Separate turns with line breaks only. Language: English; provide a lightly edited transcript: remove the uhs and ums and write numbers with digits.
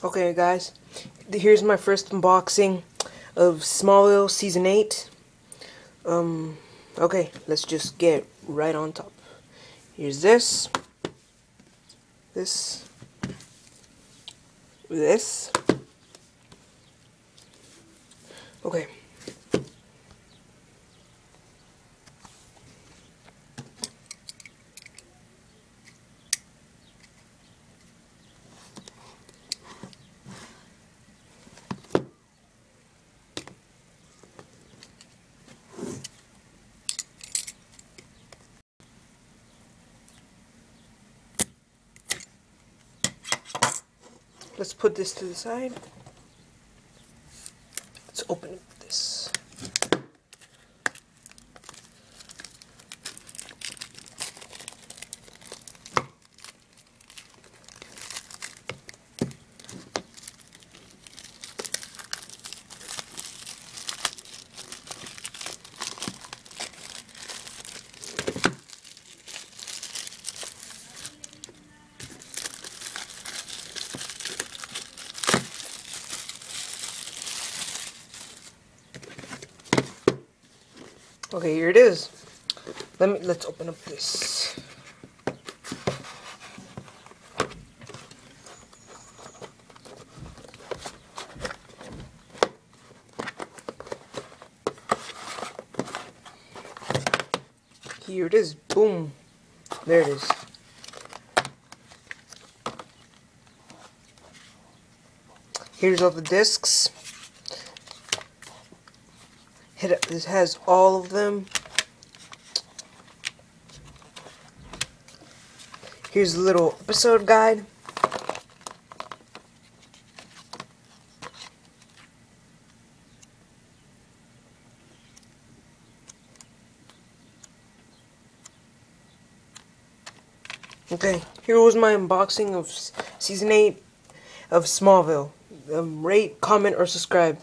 Okay, guys, here's my first unboxing of Smallville Season 8. Okay, let's just get right on top. Here's this. This. Okay. Let's put this to the side. Let's open up this. Okay, here it is. Let's open up this. Here it is. Boom. There it is. Here's all the discs. This has all of them. Here's a little episode guide. Okay, here was my unboxing of Season 8 of Smallville. Rate, comment, or subscribe.